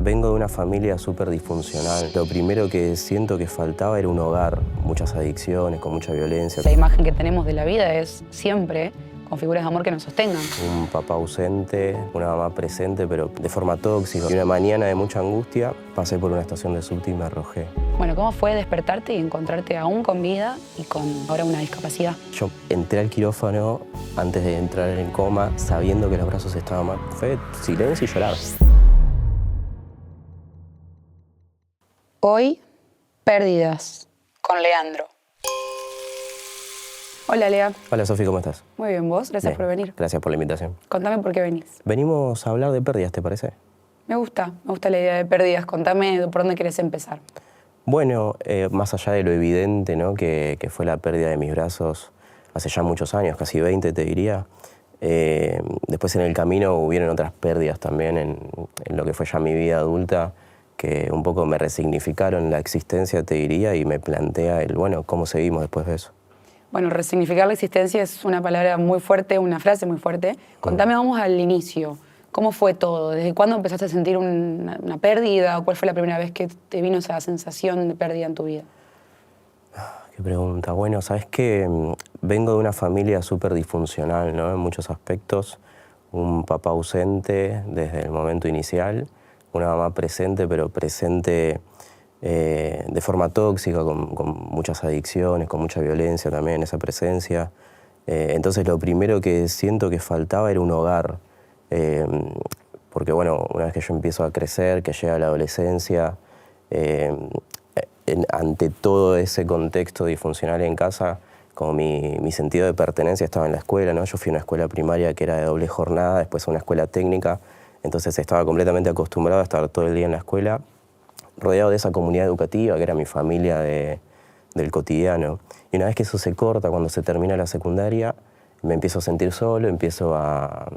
Vengo de una familia súper disfuncional. Lo primero que siento que faltaba era un hogar, muchas adicciones, con mucha violencia. La imagen que tenemos de la vida es siempre con figuras de amor que nos sostengan. Un papá ausente, una mamá presente, pero de forma tóxica. Y una mañana de mucha angustia pasé por una estación de subte y me arrojé. Bueno, ¿cómo fue despertarte y encontrarte aún con vida y con ahora una discapacidad? Yo entré al quirófano antes de entrar en coma, sabiendo que los brazos estaban mal. Fue silencio y llorar. Hoy, pérdidas con Leandro. Hola, Lea. Hola, Sofi, ¿cómo estás? Muy bien, ¿vos? Gracias por venir. Gracias por la invitación. Contame por qué venís. Venimos a hablar de pérdidas, ¿te parece? Me gusta la idea de pérdidas. Contame por dónde querés empezar. Bueno, más allá de lo evidente, ¿no? que fue la pérdida de mis brazos hace ya muchos años, casi 20 te diría. Después en el camino hubieron otras pérdidas también en lo que fue ya mi vida adulta, que un poco me resignificaron la existencia, te diría, y me plantea bueno, ¿cómo seguimos después de eso? Bueno, resignificar la existencia es una palabra muy fuerte, una frase muy fuerte. Contame, vamos al inicio. ¿Cómo fue todo? ¿Desde cuándo empezaste a sentir una pérdida? ¿Cuál fue la primera vez que te vino esa sensación de pérdida en tu vida? Qué pregunta. Bueno, sabes que vengo de una familia súper disfuncional, ¿no? En muchos aspectos. Un papá ausente desde el momento inicial, una mamá presente, pero presente de forma tóxica, con muchas adicciones, con mucha violencia también, esa presencia. Entonces lo primero que siento que faltaba era un hogar. Porque bueno, una vez que yo empiezo a crecer, que llega la adolescencia, ante todo ese contexto disfuncional en casa, como mi sentido de pertenencia estaba en la escuela, ¿no? Yo fui a una escuela primaria que era de doble jornada, después a una escuela técnica, entonces estaba completamente acostumbrado a estar todo el día en la escuela, rodeado de esa comunidad educativa que era mi familia del cotidiano. Y una vez que eso se corta, cuando se termina la secundaria, me empiezo a sentir solo, empiezo a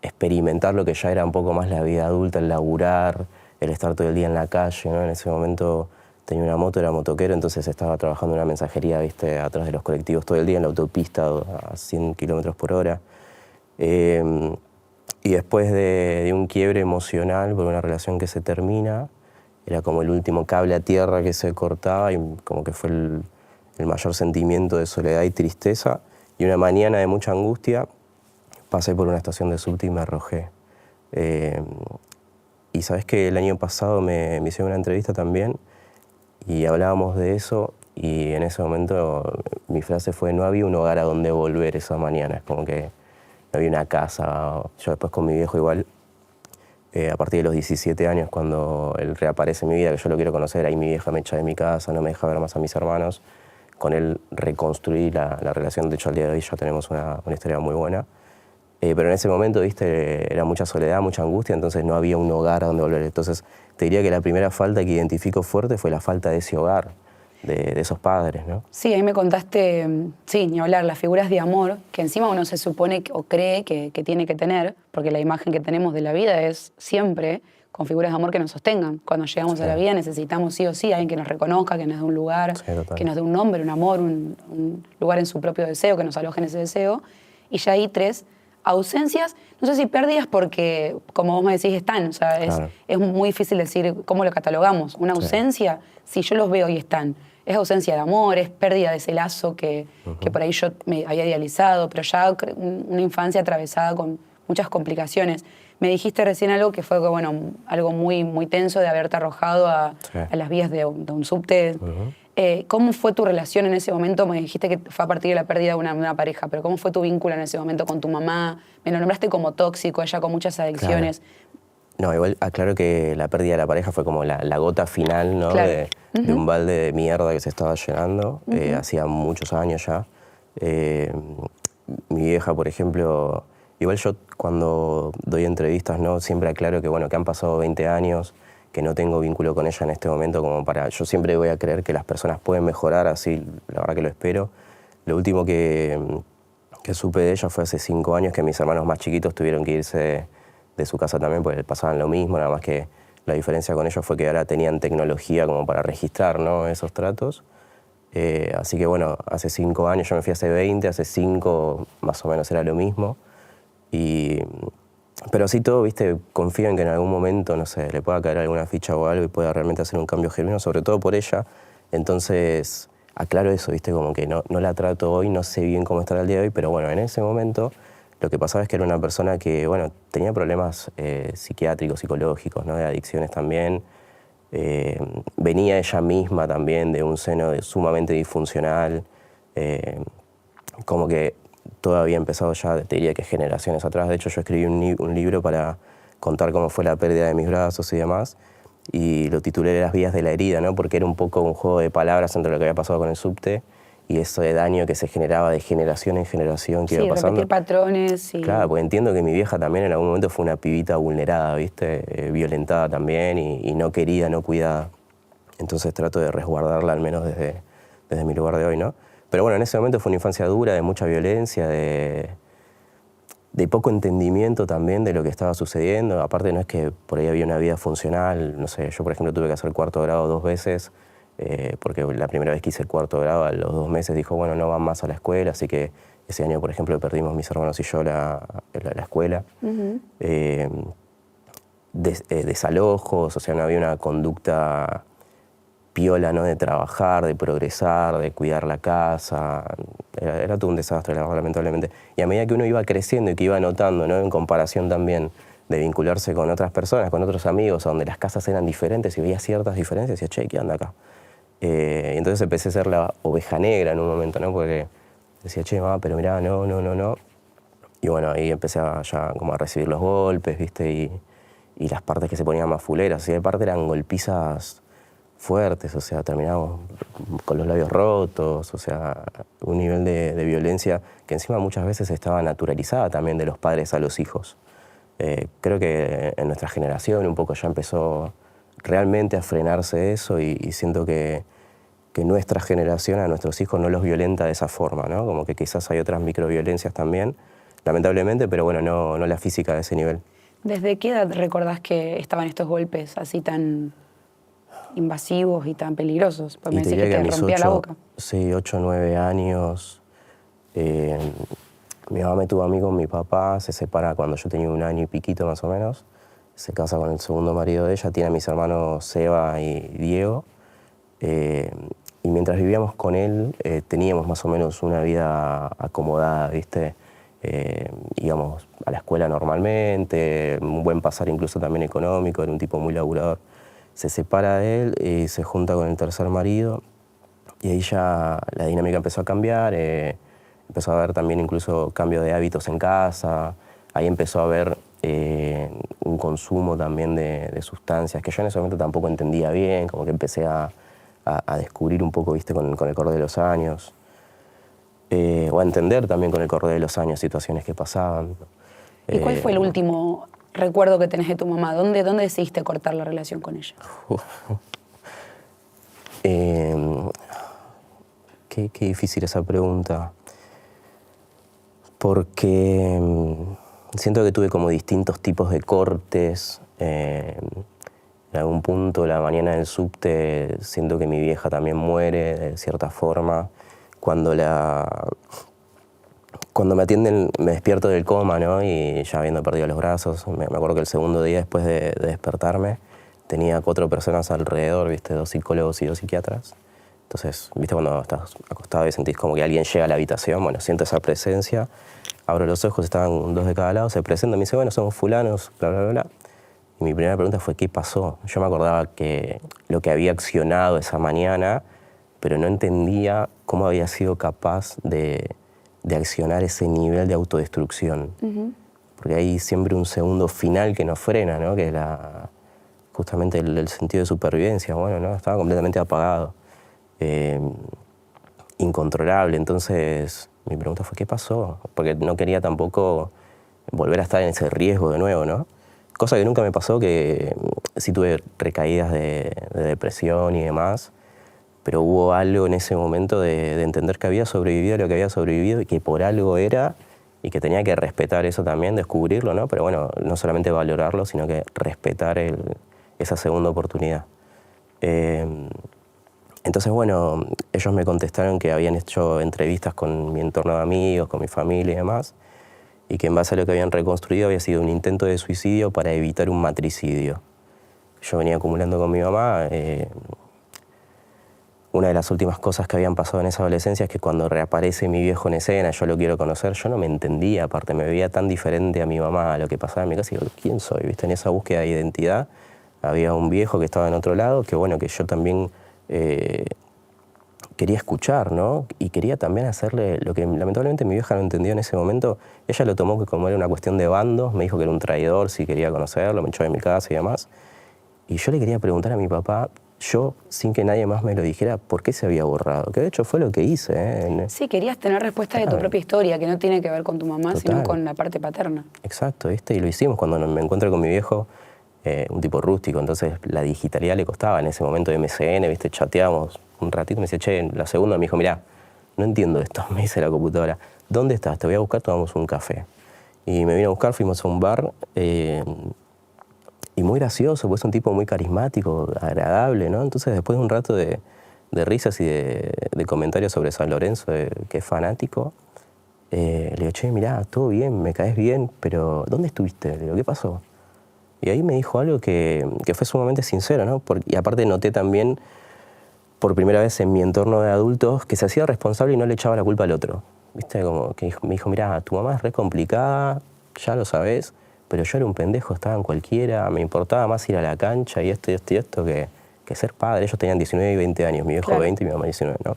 experimentar lo que ya era un poco más la vida adulta, el laburar, el estar todo el día en la calle, ¿no? En ese momento tenía una moto, era motoquero, entonces estaba trabajando en una mensajería, ¿viste? Atrás de los colectivos todo el día en la autopista a 100 kilómetros por hora. Y después de un quiebre emocional por una relación que se termina, era como el último cable a tierra que se cortaba y como que fue el mayor sentimiento de soledad y tristeza. Y una mañana de mucha angustia pasé por una estación de subte y me arrojé. Y sabes que el año pasado me hicieron una entrevista también y hablábamos de eso y en ese momento mi frase fue: no había un hogar a donde volver esa mañana, es como que no había una casa. Yo después con mi viejo igual, a partir de los 17 años, cuando él reaparece en mi vida, que yo lo quiero conocer, ahí mi vieja me echa de mi casa, no me deja ver más a mis hermanos. Con él reconstruí la relación, de hecho al día de hoy ya tenemos una historia muy buena. Pero en ese momento, viste, era mucha soledad, mucha angustia, entonces no había un hogar a donde volver. Entonces te diría que la primera falta que identifico fuerte fue la falta de ese hogar, de esos padres, ¿no? Sí, ahí me contaste, sí, ni hablar, las figuras de amor, que encima uno se supone o cree que tiene que tener, porque la imagen que tenemos de la vida es siempre con figuras de amor que nos sostengan. Cuando llegamos a la vida necesitamos sí o sí alguien que nos reconozca, que nos dé un lugar, que nos dé un nombre, un amor, un lugar en su propio deseo, que nos aloje en ese deseo. Y ya hay tres ausencias, no sé si pérdidas porque, como vos me decís, están. O sea, es muy difícil decir cómo lo catalogamos. Una ausencia, si yo los veo y están. Es ausencia de amor, es pérdida de ese lazo que por ahí yo me había idealizado, pero ya una infancia atravesada con muchas complicaciones. Me dijiste recién algo que fue, bueno, algo muy, muy tenso de haberte arrojado a las vías de un subte. ¿Cómo fue tu relación en ese momento? Me dijiste que fue a partir de la pérdida de una pareja, pero ¿cómo fue tu vínculo en ese momento con tu mamá? Me lo nombraste como tóxico, ella con muchas adicciones. Claro. No, igual aclaro que la pérdida de la pareja fue como la gota final, ¿no? Claro. De un balde de mierda que se estaba llenando, hacía muchos años ya. Mi vieja, por ejemplo, igual yo cuando doy entrevistas, ¿no? Siempre aclaro que, bueno, que han pasado 20 años, que no tengo vínculo con ella en este momento como para... Yo siempre voy a creer que las personas pueden mejorar, así, la verdad que lo espero. Lo último que supe de ella fue hace 5 años, que mis hermanos más chiquitos tuvieron que irse de su casa también, porque pasaban lo mismo, nada más que la diferencia con ellos fue que ahora tenían tecnología como para registrar, ¿no? Esos tratos. Así que bueno, hace 5 años, yo me fui hace 20, hace 5 más o menos era lo mismo. Y Pero así todo, viste, confío en que en algún momento, no sé, le pueda caer alguna ficha o algo y pueda realmente hacer un cambio genuino, sobre todo por ella. Entonces, aclaro eso, viste, como que no la trato hoy, no sé bien cómo estará el día de hoy, pero bueno, en ese momento lo que pasaba es que era una persona que, bueno, tenía problemas psiquiátricos, psicológicos, ¿no? De adicciones también. Venía ella misma también de un seno sumamente disfuncional. Como que todo había empezado ya, te diría que generaciones atrás. De hecho, yo escribí un libro para contar cómo fue la pérdida de mis brazos y demás, y lo titulé Las vías de la herida, ¿no? Porque era un poco un juego de palabras entre lo que había pasado con el subte y eso de daño que se generaba de generación en generación que Sí, iba pasando. repetir patrones y... Claro, porque entiendo que mi vieja también en algún momento fue una pibita vulnerada, ¿viste? Violentada también y no querida, no cuidada. Entonces trato de resguardarla al menos desde mi lugar de hoy, ¿no? Pero bueno, en ese momento fue una infancia dura, de mucha violencia, de poco entendimiento también de lo que estaba sucediendo. Aparte no es que por ahí había una vida funcional, no sé, yo por ejemplo tuve que hacer cuarto grado 2 veces, porque la primera vez que hice el cuarto grado a los 2 meses dijo, bueno, no van más a la escuela, así que ese año, por ejemplo, perdimos mis hermanos y yo la escuela. Desalojos, o sea, no había una conducta piola, ¿no? De trabajar, de progresar, de cuidar la casa. Era todo un desastre, la verdad, lamentablemente. Y a medida que uno iba creciendo y que iba notando, ¿no? En comparación también de vincularse con otras personas, con otros amigos, donde las casas eran diferentes y veía ciertas diferencias, decía, che, ¿qué anda acá? Y entonces empecé a ser la oveja negra en un momento, ¿no? Porque decía, che, mamá, pero mirá, no. Y bueno, ahí empecé ya como a recibir los golpes, ¿viste? Y las partes que se ponían más fuleras. Y de parte eran golpizas fuertes, o sea, terminamos con los labios rotos, o sea, un nivel de violencia que encima muchas veces estaba naturalizada también de los padres a los hijos. Creo que en nuestra generación un poco ya empezó realmente a frenarse eso y siento que nuestra generación a nuestros hijos no los violenta de esa forma, ¿no? Como que quizás hay otras microviolencias también, lamentablemente, pero bueno, no la física de ese nivel. ¿Desde qué edad recordás que estaban estos golpes así tan invasivos y tan peligrosos? Porque Y me te decís diría que que a te mis rompía la boca. sí, 8 o 9 años, mi mamá me tuvo a mí con mi papá, se separa cuando yo tenía 1 año y piquito más o menos, se casa con el segundo marido de ella, tiene a mis hermanos Seba y Diego, y mientras vivíamos con él teníamos más o menos una vida acomodada, ¿viste? Íbamos a la escuela normalmente, un buen pasar incluso también económico, era un tipo muy laburador. Se separa de él y se junta con el tercer marido y ahí ya la dinámica empezó a cambiar, empezó a haber también incluso cambio de hábitos en casa, ahí empezó a haber un consumo también de sustancias que yo en ese momento tampoco entendía bien, como que empecé a descubrir un poco, ¿viste? Con el correr de los años, o a entender también con el correr de los años situaciones que pasaban. ¿Y cuál fue el último recuerdo que tenés de tu mamá? ¿Dónde decidiste cortar la relación con ella? Qué difícil esa pregunta, porque siento que tuve como distintos tipos de cortes. En algún punto, la mañana del subte, siento que mi vieja también muere de cierta forma. Cuando me atienden, me despierto del coma, ¿no? Y ya habiendo perdido los brazos, me acuerdo que el segundo día después de despertarme, tenía 4 personas alrededor, ¿viste? 2 psicólogos y 2 psiquiatras. Entonces, ¿viste? Cuando estás acostado y sentís como que alguien llega a la habitación, bueno, siento esa presencia, abro los ojos, estaban 2 de cada lado, se presentan, me dice, bueno, somos fulanos, bla, bla, bla. Y mi primera pregunta fue, ¿qué pasó? Yo me acordaba que lo que había accionado esa mañana, pero no entendía cómo había sido capaz de accionar ese nivel de autodestrucción. Porque hay siempre un segundo final que nos frena, ¿no? Que es justamente el sentido de supervivencia. Bueno, ¿no? Estaba completamente apagado, incontrolable. Entonces mi pregunta fue, ¿qué pasó? Porque no quería tampoco volver a estar en ese riesgo de nuevo, ¿no? Cosa que nunca me pasó, que sí tuve recaídas de depresión y demás, pero hubo algo en ese momento de entender que había sobrevivido a lo que había sobrevivido y que por algo era y que tenía que respetar eso también, descubrirlo, ¿no? Pero bueno, no solamente valorarlo, sino que respetar esa segunda oportunidad. Entonces, bueno, ellos me contestaron que habían hecho entrevistas con mi entorno de amigos, con mi familia y demás, y que en base a lo que habían reconstruido había sido un intento de suicidio para evitar un matricidio. Yo venía acumulando con mi mamá. Una de las últimas cosas que habían pasado en esa adolescencia es que cuando reaparece mi viejo en escena, yo lo quiero conocer, yo no me entendía, aparte me veía tan diferente a mi mamá, a lo que pasaba en mi casa, y digo, ¿quién soy? ¿Viste? En esa búsqueda de identidad había un viejo que estaba en otro lado, que bueno, que yo también quería escuchar, ¿no? Y quería también hacerle lo que lamentablemente mi vieja no entendió en ese momento. Ella lo tomó que como era una cuestión de bandos, me dijo que era un traidor si quería conocerlo, me echó de mi casa y demás. Y yo le quería preguntar a mi papá, yo, sin que nadie más me lo dijera, por qué se había borrado. Que de hecho fue lo que hice. Sí, querías tener respuesta de tu propia historia, que no tiene que ver con tu mamá, Total. sino con la parte paterna. Exacto, ¿viste? Y lo hicimos cuando me encuentro con mi viejo, un tipo rústico, entonces la digitalidad le costaba. En ese momento de MSN, ¿viste? Chateábamos un ratito, me dice, che, la segunda me dijo, mirá, no entiendo esto, me dice la computadora. ¿Dónde estás? Te voy a buscar, tomamos un café. Y me vino a buscar, fuimos a un bar, y muy gracioso, pues es un tipo muy carismático, agradable, ¿no? Entonces después de un rato de risas y de comentarios sobre San Lorenzo, que es fanático, le digo, che, mirá, todo bien, me caes bien, pero ¿dónde estuviste? Le digo, ¿qué pasó? Y ahí me dijo algo que fue sumamente sincero, ¿no? Y aparte noté también, por primera vez en mi entorno de adultos, que se hacía responsable y no le echaba la culpa al otro. ¿Viste? Como que me dijo, mirá, tu mamá es re complicada, ya lo sabés, pero yo era un pendejo, estaba en cualquiera, me importaba más ir a la cancha y esto y esto y esto que ser padre. Ellos tenían 19 y 20 años, mi viejo Claro. 20 y mi mamá 19, ¿no?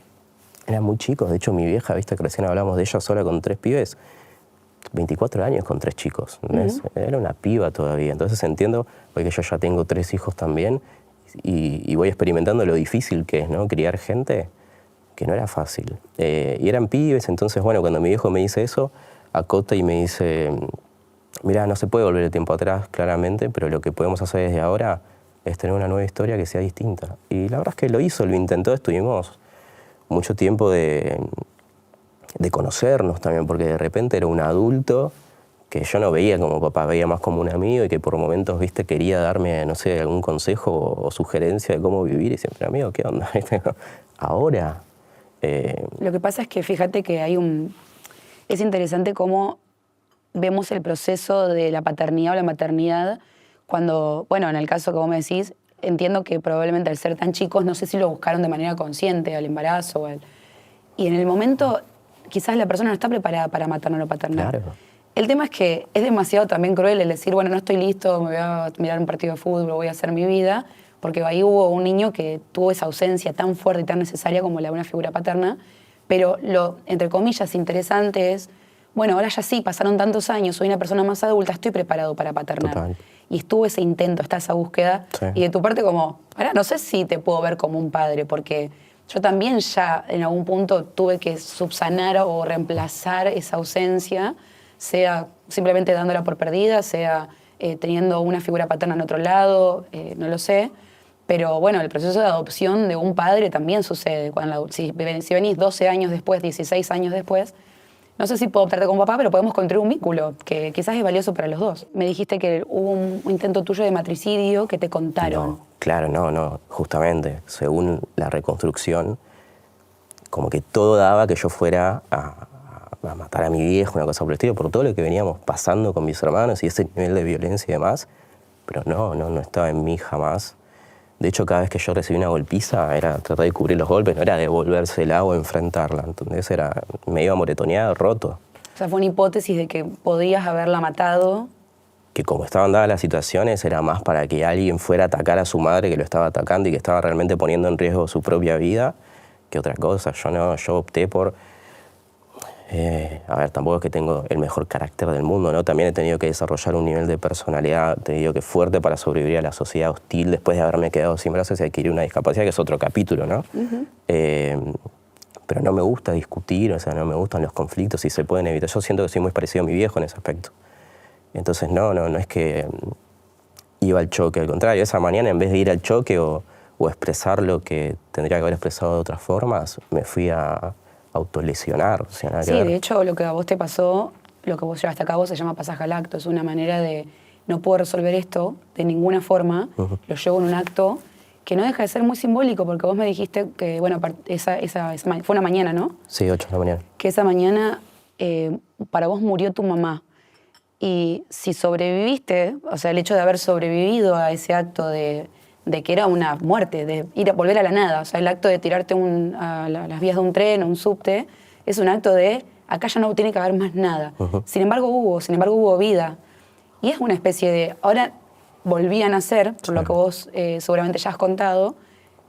Eran muy chicos, de hecho mi vieja, viste que recién hablamos de ella sola con 3 pibes, 24 años con 3 chicos, ¿ves? Era una piba todavía, entonces entiendo, porque yo ya tengo 3 hijos también y voy experimentando lo difícil que es, ¿no? Criar gente, que no era fácil. Y eran pibes, entonces bueno, cuando mi viejo me dice eso, acota y me dice, mirá, no se puede volver el tiempo atrás, claramente, pero lo que podemos hacer desde ahora es tener una nueva historia que sea distinta. Y la verdad es que lo hizo, lo intentó, estuvimos mucho tiempo de conocernos también, porque de repente era un adulto que yo no veía como papá, veía más como un amigo y que por momentos, viste, quería darme, no sé, algún consejo o sugerencia de cómo vivir y siempre, amigo, ¿qué onda? Ahora... Lo que pasa es que fíjate que es interesante cómo vemos el proceso de la paternidad o la maternidad cuando, bueno, en el caso que vos me decís, entiendo que probablemente al ser tan chicos, no sé si lo buscaron de manera consciente, al embarazo y en el momento quizás la persona no está preparada para maternar o paternar. Claro. El tema es que es demasiado también cruel el decir, bueno, no estoy listo, me voy a mirar un partido de fútbol, voy a hacer mi vida, porque ahí hubo un niño que tuvo esa ausencia tan fuerte y tan necesaria como la de una figura paterna, pero lo, entre comillas, interesante es, bueno, ahora ya sí, pasaron tantos años, soy una persona más adulta, estoy preparado para paternar. Total. Y estuvo ese intento, está esa búsqueda, Sí. y de tu parte como, ahora no sé si te puedo ver como un padre, porque yo también ya en algún punto tuve que subsanar o reemplazar esa ausencia, sea simplemente dándola por perdida, sea teniendo una figura paterna en otro lado, no lo sé. Pero bueno, el proceso de adopción de un padre también sucede. Si venís 12 años después, 16 años después, no sé si puedo optarte como papá, pero podemos construir un vínculo que quizás es valioso para los dos. Me dijiste que hubo un intento tuyo de matricidio que te contaron. No, claro, no, justamente, según la reconstrucción, como que todo daba que yo fuera a matar a mi viejo, una cosa por el estilo, por todo lo que veníamos pasando con mis hermanos y ese nivel de violencia y demás, pero no estaba en mí jamás. De hecho, cada vez que yo recibí una golpiza era tratar de cubrir los golpes, no era devolvérsela o enfrentarla, entonces me iba moretoneado, roto. O sea, fue una hipótesis de que podías haberla matado. Que como estaban dadas las situaciones, era más para que alguien fuera a atacar a su madre que lo estaba atacando y que estaba realmente poniendo en riesgo su propia vida, que otra cosa. Yo opté por... a ver, tampoco es que tengo el mejor carácter del mundo, ¿no? También he tenido que desarrollar un nivel de personalidad, te digo que fuerte para sobrevivir a la sociedad hostil después de haberme quedado sin brazos y adquirir una discapacidad, que es otro capítulo, ¿no? Pero no me gusta discutir, o sea, no me gustan los conflictos, si se pueden evitar. Yo siento que soy muy parecido a mi viejo en ese aspecto. Entonces, no es que iba al choque, al contrario, esa mañana en vez de ir al choque o expresar lo que tendría que haber expresado de otras formas, me fui a autolesionar. O sea, nada que ver. De hecho, lo que a vos te pasó, lo que vos llevaste a cabo se llama pasaje al acto. Es una manera de, no puedo resolver esto de ninguna forma, lo llevo en un acto que no deja de ser muy simbólico, porque vos me dijiste que, bueno, fue una mañana, ¿no? Sí, 8 de la mañana. Que esa mañana para vos murió tu mamá. Y si sobreviviste, o sea, el hecho de haber sobrevivido a ese acto de que era una muerte, de volver a la nada, o sea, el acto de tirarte a las vías de un tren o un subte, es un acto de acá ya no tiene que haber más nada. Sin embargo hubo vida. Y es una especie de, ahora volví a nacer, por lo que vos seguramente ya has contado,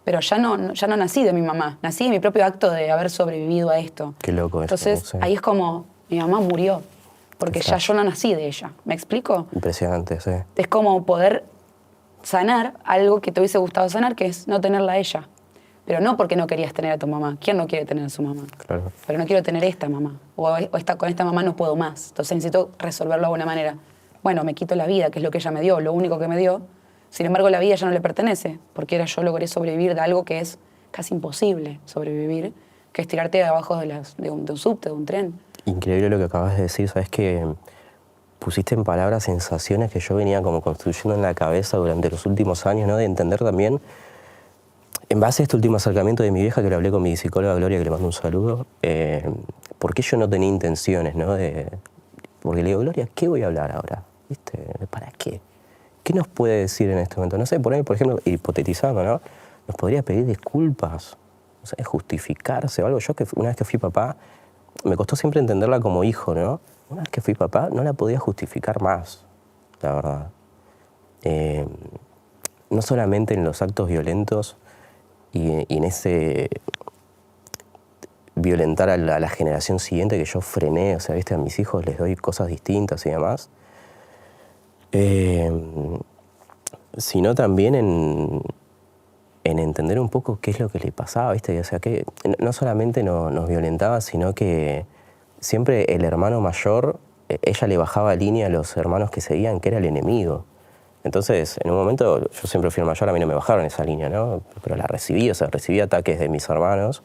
pero ya no nací de mi mamá, nací de mi propio acto de haber sobrevivido a esto. Qué loco eso. Entonces, ahí es como, mi mamá murió, porque ya yo no nací de ella. ¿Me explico? Impresionante, sí. Es como poder sanar algo que te hubiese gustado sanar, que es no tenerla a ella. Pero no porque no querías tener a tu mamá. ¿Quién no quiere tener a su mamá? Claro. Pero no quiero tener esta mamá. O con esta mamá no puedo más. Entonces necesito resolverlo de alguna manera. Bueno, me quito la vida, que es lo que ella me dio, lo único que me dio. Sin embargo, la vida ya no le pertenece, porque yo logré sobrevivir de algo que es casi imposible sobrevivir, que es tirarte de abajo de un subte, de un tren. Increíble lo que acabas de decir. Sabes que pusiste en palabras sensaciones que yo venía como construyendo en la cabeza durante los últimos años, ¿no? De entender también, en base a este último acercamiento de mi vieja, que lo hablé con mi psicóloga Gloria, que le mando un saludo, por qué yo no tenía intenciones, ¿no? Porque le digo, Gloria, ¿qué voy a hablar ahora? ¿Viste? ¿Para qué? ¿Qué nos puede decir en este momento? No sé, por ejemplo, hipotetizando, ¿no? ¿Nos podría pedir disculpas? No sé, justificarse o algo. Yo, que una vez que fui papá, me costó siempre entenderla como hijo, ¿no? Una vez que fui papá, no la podía justificar más, la verdad. No solamente en los actos violentos y en ese violentar a la generación siguiente que yo frené, o sea, ¿viste? A mis hijos les doy cosas distintas y demás. Sino también en entender un poco qué es lo que le pasaba, ¿viste? O sea, que no solamente nos violentaba, sino que siempre el hermano mayor, ella le bajaba línea a los hermanos que seguían, que era el enemigo. Entonces, en un momento, yo siempre fui el mayor, a mí no me bajaron esa línea, ¿no? Pero la recibí, o sea, recibí ataques de mis hermanos.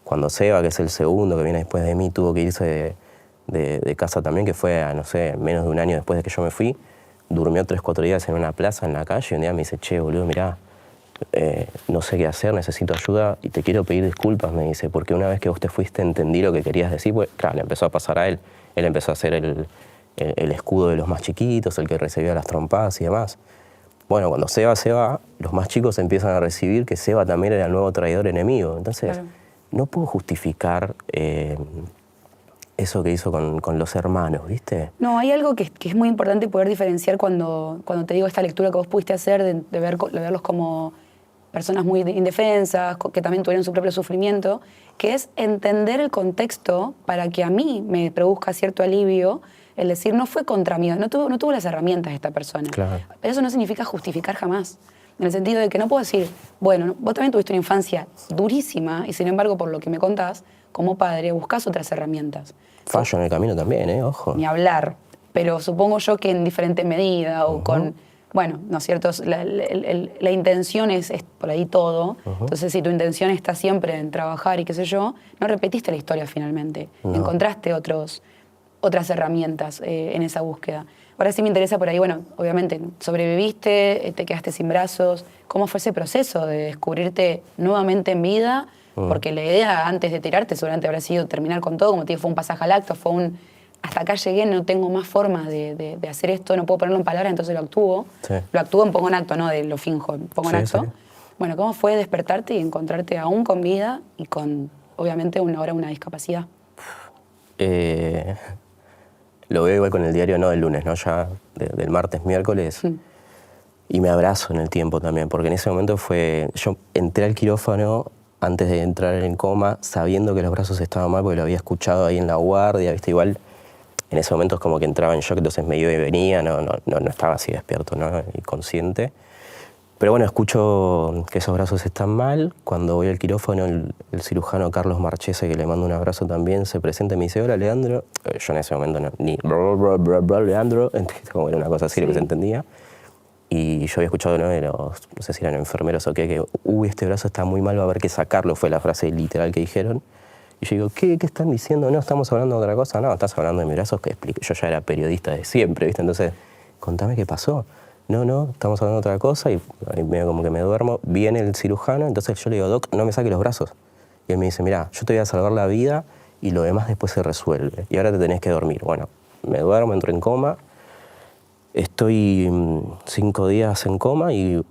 Cuando Seba, que es el segundo, que viene después de mí, tuvo que irse de casa también, que fue a, no sé, menos de un año después de que yo me fui, durmió 3 o 4 días en una plaza en la calle y un día me dice, che, boludo, mirá, no sé qué hacer, necesito ayuda y te quiero pedir disculpas, me dice, porque una vez que vos te fuiste entendí lo que querías decir, pues claro, le empezó a pasar a él. Él empezó a ser el escudo de los más chiquitos, el que recibía las trompadas y demás. Bueno, cuando Seba se va, los más chicos empiezan a recibir que Seba también era el nuevo traidor enemigo. Entonces, claro, no puedo justificar eso que hizo con los hermanos, ¿viste? No, hay algo que es muy importante poder diferenciar cuando te digo esta lectura que vos pudiste hacer, de verlos como personas muy indefensas, que también tuvieron su propio sufrimiento, que es entender el contexto para que a mí me produzca cierto alivio, el decir, no fue contra mí, no tuvo las herramientas esta persona. Claro. Pero eso no significa justificar jamás. En el sentido de que no puedo decir, bueno, vos también tuviste una infancia durísima y sin embargo, por lo que me contás, como padre, buscás otras herramientas. Fallo en el camino también, ojo. Ni hablar, pero supongo yo que en diferente medida o con... Bueno, ¿no es cierto? La intención es por ahí todo. Entonces, si tu intención está siempre en trabajar y qué sé yo, no repetiste la historia finalmente. No. Encontraste otras herramientas en esa búsqueda. Ahora sí me interesa por ahí, bueno, obviamente sobreviviste, te quedaste sin brazos. ¿Cómo fue ese proceso de descubrirte nuevamente en vida? Porque la idea antes de tirarte seguramente habrá sido terminar con todo, como te digo, fue un pasaje al acto, fue un... Hasta acá llegué, no tengo más formas de hacer esto, no puedo ponerlo en palabras, entonces lo actúo. Sí. Lo actúo, pongo en acto, no lo finjo, pongo en acto. Sí. Bueno, ¿cómo fue despertarte y encontrarte aún con vida y con, obviamente, ahora una discapacidad? Lo veo igual con el diario, no del lunes, ¿no? Ya del martes, miércoles. Y me abrazo en el tiempo también, porque en ese momento yo entré al quirófano antes de entrar en coma, sabiendo que los brazos estaban mal, porque lo había escuchado ahí en la guardia, ¿viste? Igual en ese momento es como que entraba en shock, entonces me iba y venía, no estaba así despierto, ¿no? Y consciente. Pero bueno, escucho que esos brazos están mal. Cuando voy al quirófano, el cirujano Carlos Marchese, que le mando un abrazo también, se presenta y me dice, hola, Leandro. Yo en ese momento ni Leandro, como era una cosa así, sí, lo que se entendía. Y yo había escuchado, ¿no? No sé si eran enfermeros o qué, que este brazo está muy mal, va a haber que sacarlo, fue la frase literal que dijeron. Y yo digo, ¿qué están diciendo? No, estamos hablando de otra cosa. No, estás hablando de mis brazos, que explico. Yo ya era periodista de siempre, ¿viste? Entonces, contame qué pasó. No, estamos hablando de otra cosa, y medio como que me duermo. Viene el cirujano, entonces yo le digo, Doc, no me saque los brazos. Y él me dice, mirá, yo te voy a salvar la vida y lo demás después se resuelve. Y ahora te tenés que dormir. Bueno, me duermo, entro en coma. Estoy 5 días en coma y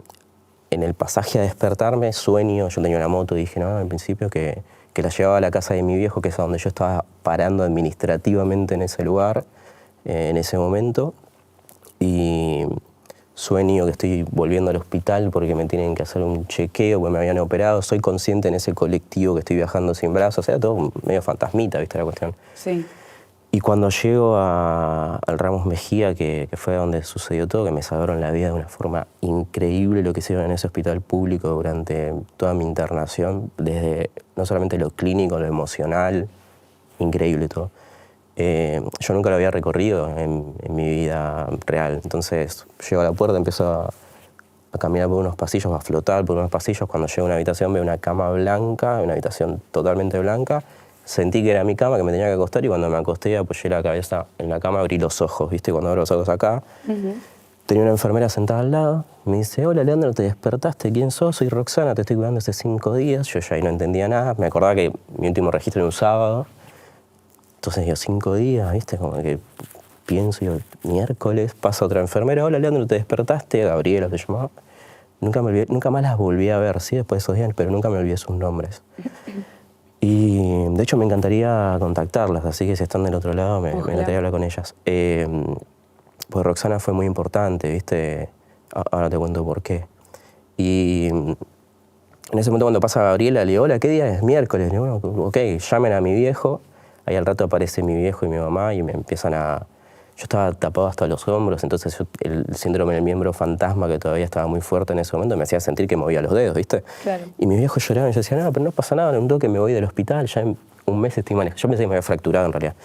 en el pasaje a despertarme sueño, yo tenía una moto y dije, no, al principio que la llevaba a la casa de mi viejo, que es a donde yo estaba parando administrativamente en ese lugar, en ese momento, y sueño que estoy volviendo al hospital porque me tienen que hacer un chequeo, porque me habían operado, soy consciente en ese colectivo que estoy viajando sin brazos, o sea, todo medio fantasmita, ¿viste la cuestión? Sí. Y cuando llego al Ramos Mejía, que fue donde sucedió todo, que me salvaron la vida de una forma increíble lo que hicieron en ese hospital público durante toda mi internación, desde no solamente lo clínico, lo emocional, increíble todo. Yo nunca lo había recorrido en mi vida real. Entonces llego a la puerta, empiezo a caminar por unos pasillos, a flotar por unos pasillos. Cuando llego a una habitación veo una cama blanca, una habitación totalmente blanca. Sentí que era mi cama, que me tenía que acostar, y cuando me acosté apoyé la cabeza en la cama, abrí los ojos, ¿viste? Cuando abro los ojos acá, tenía una enfermera sentada al lado, me dice, hola Leandro, ¿te despertaste? ¿Quién sos? Soy Roxana, te estoy cuidando hace 5 días. Yo ya ahí no entendía nada, me acordaba que mi último registro era un sábado. Entonces digo, 5 días, ¿viste? Como que pienso, digo, miércoles, pasa otra enfermera, hola Leandro, ¿te despertaste? Gabriela se llamaba. Nunca más las volví a ver, sí, después de esos días, pero nunca me olvidé sus nombres. Y de hecho me encantaría contactarlas, así que si están del otro lado me encantaría hablar con ellas. Pues Roxana fue muy importante, ¿viste? Ahora te cuento por qué. Y en ese momento cuando pasa Gabriela, le digo, hola, ¿qué día es? Miércoles. Le digo, bueno, ok, llamen a mi viejo. Ahí al rato aparece mi viejo y mi mamá y me empiezan a... Yo estaba tapado hasta los hombros, entonces el síndrome del miembro fantasma, que todavía estaba muy fuerte en ese momento, me hacía sentir que movía los dedos, ¿viste? Claro. Y mi viejo lloraba y yo decía, no, pero no pasa nada, en un toque me voy del hospital, ya en un mes estoy manejando. Yo pensé que me había fracturado en realidad.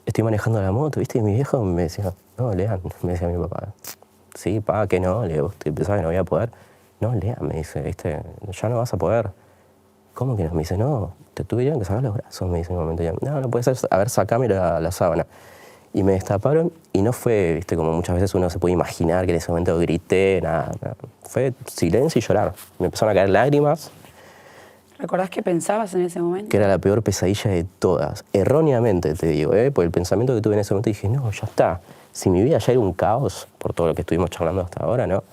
Estoy manejando la moto, ¿viste? Y mi viejo me decía, no, Lean, me decía mi papá. Sí, pa, que no, le digo, pensaba que no voy a poder. No, Lean, me dice, ¿viste? Ya no vas a poder. ¿Cómo que no? Me dice, no, te tuvieron que sacar los brazos, me dice en un momento. No, no puede ser, a ver, sacame la sábana. Y me destaparon y no fue, viste, como muchas veces uno se puede imaginar que en ese momento grité, nada. Fue silencio y llorar. Me empezaron a caer lágrimas. ¿Recordás qué pensabas en ese momento? Que era la peor pesadilla de todas. Erróneamente, te digo, por el pensamiento que tuve en ese momento, dije, no, ya está. Si mi vida ya era un caos, por todo lo que estuvimos charlando hasta ahora, ¿no?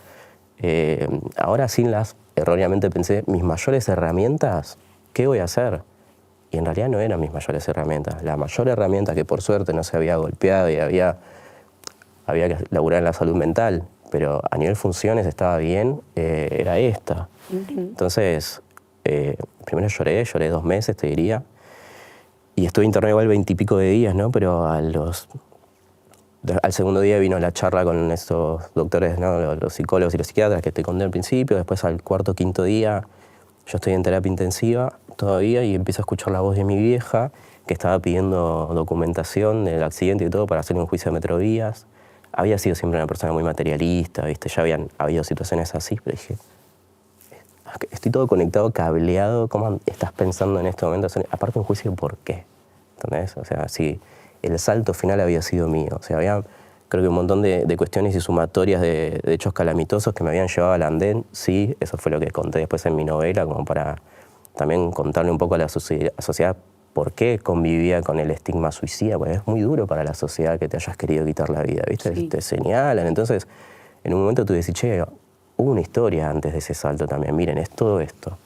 Ahora erróneamente pensé, mis mayores herramientas, ¿qué voy a hacer? Y en realidad no eran mis mayores herramientas. La mayor herramienta que por suerte no se había golpeado y había que laburar en la salud mental, pero a nivel funciones estaba bien, era esta. Entonces, primero lloré 2 meses, te diría, y estuve internado igual 20 y pico de días, ¿no? Pero al segundo día vino la charla con estos doctores, ¿no? Los psicólogos y los psiquiatras que te conté al principio. Después al 4º o 5º día yo estoy en terapia intensiva todavía y empiezo a escuchar la voz de mi vieja que estaba pidiendo documentación del accidente y todo para hacer un juicio de Metrovías. Había sido siempre una persona muy materialista, ¿viste? Ya habían habido situaciones así, pero dije, estoy todo conectado, cableado, ¿cómo estás pensando en este momento? Aparte un juicio, ¿por qué? ¿Entendés? O sea, si el salto final había sido mío. O sea, había, creo que un montón de cuestiones y sumatorias de hechos calamitosos que me habían llevado al andén. Sí, eso fue lo que conté después en mi novela, como para también contarle un poco a la sociedad por qué convivía con el estigma suicida, porque es muy duro para la sociedad que te hayas querido quitar la vida, ¿viste? Sí. Te señalan. Entonces, en un momento tú decís, che, hubo una historia antes de ese salto también. Miren, es todo esto.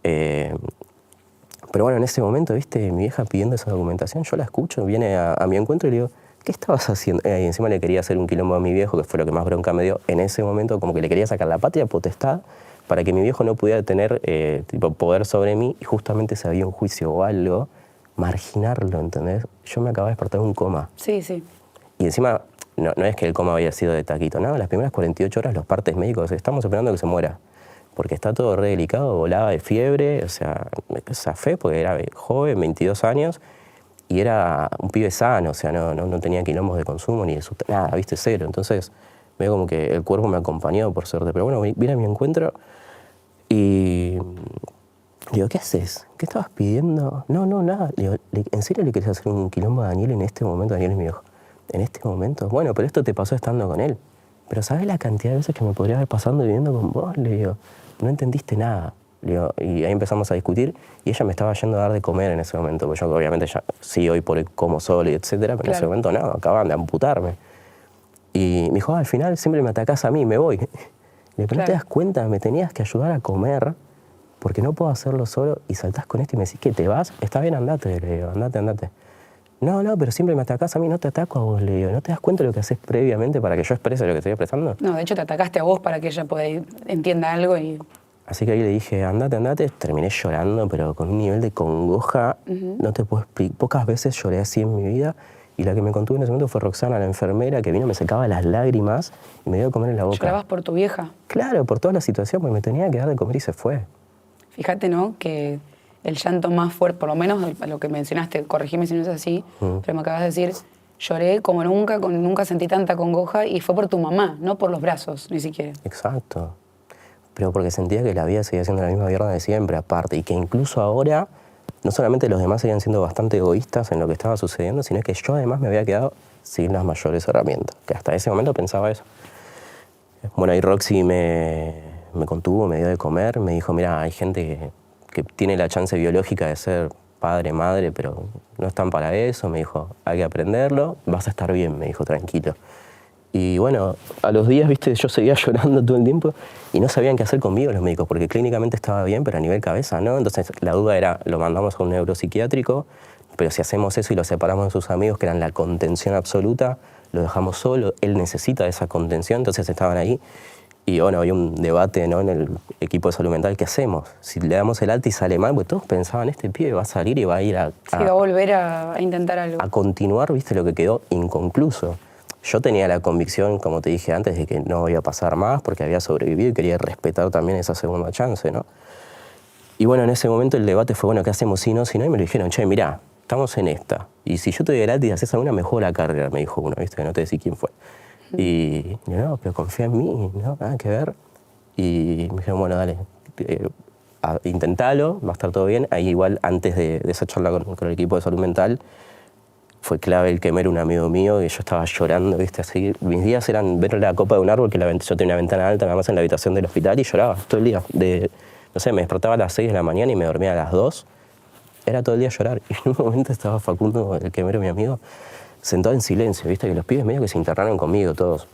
Pero bueno, en ese momento, ¿viste? Mi vieja pidiendo esa documentación, yo la escucho, viene a mi encuentro y le digo, ¿qué estabas haciendo? Y encima le quería hacer un quilombo a mi viejo, que fue lo que más bronca me dio en ese momento, como que le quería sacar la patria potestad para que mi viejo no pudiera tener poder sobre mí, y justamente si había un juicio o algo, marginarlo, ¿entendés? Yo me acababa de despertar de un coma. Sí, sí. Y encima, no es que el coma había sido de taquito, no, las primeras 48 horas los partes médicos, estamos esperando que se muera, porque está todo re delicado, volaba de fiebre, o sea, zafé porque era joven, 22 años, y era un pibe sano, o sea, no tenía quilombos de consumo ni de nada, viste, cero. Entonces, veo como que el cuerpo me acompañó, por suerte. Pero bueno, vine a mi encuentro y digo, ¿qué haces? ¿Qué estabas pidiendo? No, nada. Digo, ¿en serio le querés hacer un quilombo a Daniel en este momento? Daniel es mi viejo. ¿En este momento? Bueno, pero esto te pasó estando con él. Pero ¿sabes la cantidad de veces que me podría haber pasado viviendo con vos? Le digo, no entendiste nada. Y ahí empezamos a discutir y ella me estaba yendo a dar de comer en ese momento, porque yo obviamente ya sí hoy por hoy como solo y etcétera, pero claro, en ese momento no, acababan de amputarme. Y me dijo, al final siempre me atacás a mí, me voy. Le digo, Claro. ¿no te das cuenta? Me tenías que ayudar a comer porque no puedo hacerlo solo y saltás con esto y me decís que te vas. Está bien, andate, le digo, andate. No, pero siempre me atacás a mí, no te ataco a vos, le digo. ¿No te das cuenta de lo que haces previamente para que yo exprese lo que estoy expresando? No, de hecho te atacaste a vos para que ella entienda algo y... Así que ahí le dije, andate. Terminé llorando, pero con un nivel de congoja. No te puedo explicar. Pocas veces lloré así en mi vida. Y la que me contuvo en ese momento fue Roxana, la enfermera, que vino, me secaba las lágrimas y me dio a comer en la boca. Llorabas por tu vieja. Claro, por toda la situación, porque me tenía que dar de comer y se fue. Fíjate, ¿no? Que el llanto más fuerte, por lo menos lo que mencionaste, corregime si no es así, pero me acabas de decir, lloré como nunca sentí tanta congoja y fue por tu mamá, no por los brazos, ni siquiera. Exacto. Pero porque sentía que la vida seguía siendo la misma mierda de siempre, aparte. Y que incluso ahora, no solamente los demás seguían siendo bastante egoístas en lo que estaba sucediendo, sino que yo además me había quedado sin las mayores herramientas. Que hasta ese momento pensaba eso. Bueno, ahí Roxy me contuvo, me dio de comer, me dijo, mira, hay gente que tiene la chance biológica de ser padre, madre, pero no están para eso. Me dijo, hay que aprenderlo, vas a estar bien, me dijo, tranquilo. Y bueno, a los días, viste, yo seguía llorando todo el tiempo y no sabían qué hacer conmigo los médicos, porque clínicamente estaba bien, pero a nivel cabeza no. Entonces la duda era, lo mandamos a un neuropsiquiátrico, pero si hacemos eso y lo separamos de sus amigos, que eran la contención absoluta, lo dejamos solo, él necesita esa contención, entonces estaban ahí. Y bueno, había un debate, ¿no?, en el equipo de salud mental, ¿qué hacemos? Si le damos el alta y sale mal, pues todos pensaban, este pibe va a salir y va a ir Sí, va a volver a intentar algo. a continuar, viste, lo que quedó inconcluso. Yo tenía la convicción, como te dije antes, de que no iba a pasar más porque había sobrevivido y quería respetar también esa segunda chance, ¿no? Y bueno, en ese momento el debate fue, bueno, ¿qué hacemos si no? Si no, y me lo dijeron, che, mirá, estamos en esta. Y si yo te doy el alta y haces alguna, mejor la carrera, me dijo uno, viste, que no te decía quién fue. Y yo, no, pero confía en mí, ¿no? Nada que ver. Y me dijeron, bueno, dale, intentalo, va a estar todo bien. Ahí igual, antes de esa charla con el equipo de salud mental, fue clave el que me era un amigo mío, que yo estaba llorando, ¿viste? Así, mis días eran ver la copa de un árbol, que yo tenía una ventana alta, nada más en la habitación del hospital, y lloraba todo el día. No sé, me despertaba a las 6 de la mañana y me dormía a las 2. Era todo el día llorar. Y en un momento estaba Facundo, el que era mi amigo, sentado en silencio, ¿viste? Que los pibes medio que se internaron conmigo todos.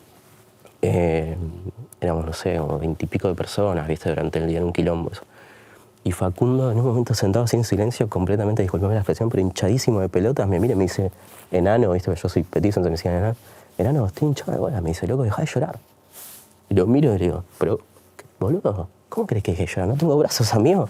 Éramos, no sé, como 20 y pico de personas, ¿viste? Durante el día en un quilombo eso. Y Facundo, en un momento sentado así en silencio, completamente, disculpame la expresión, pero hinchadísimo de pelotas, me mira y me dice, enano, ¿viste? Yo soy petizo, entonces me decían, enano, estoy hinchado de bolas. Me dice, loco, dejá de llorar. Y lo miro y le digo, pero, boludo, ¿cómo crees que dejé de llorar? ¿No tengo brazos, amigo?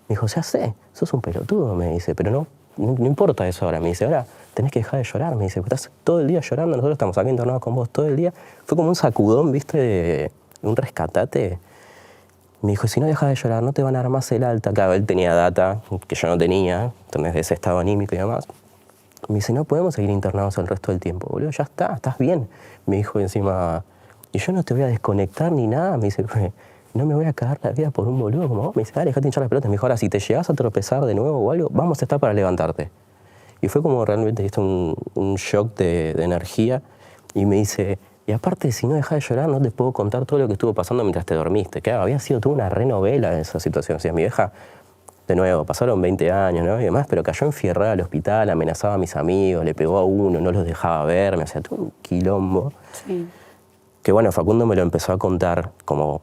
Me dijo, ya sé, sos un pelotudo, me dice, pero no importa eso ahora. Me dice, ahora tenés que dejar de llorar. Me dice, porque estás todo el día llorando, nosotros estamos acá internados con vos todo el día. Fue como un sacudón, ¿viste? De un rescatate. Me dijo, si no dejas de llorar, no te van a dar más el alta. Claro, él tenía data que yo no tenía, entonces de ese estado anímico y demás. Me dice, no podemos seguir internados el resto del tiempo, boludo, ya está, estás bien. Me dijo encima, y yo no te voy a desconectar ni nada. Me dice, no me voy a cagar la vida por un boludo como vos. Me dice, dale, dejate hinchar las pelotas. Me dijo, ahora, si te llegas a tropezar de nuevo o algo, vamos a estar para levantarte. Y fue como realmente un shock de energía. Y me dice, y aparte, si no dejas de llorar, no te puedo contar todo lo que estuvo pasando mientras te dormiste. Que había sido toda una renovela de esa situación. O sea, mi vieja, de nuevo, pasaron 20 años, ¿no? Y demás, pero cayó enfierrada al hospital, amenazaba a mis amigos, le pegó a uno, no los dejaba verme, o sea, todo un quilombo. Sí. Que bueno, Facundo me lo empezó a contar como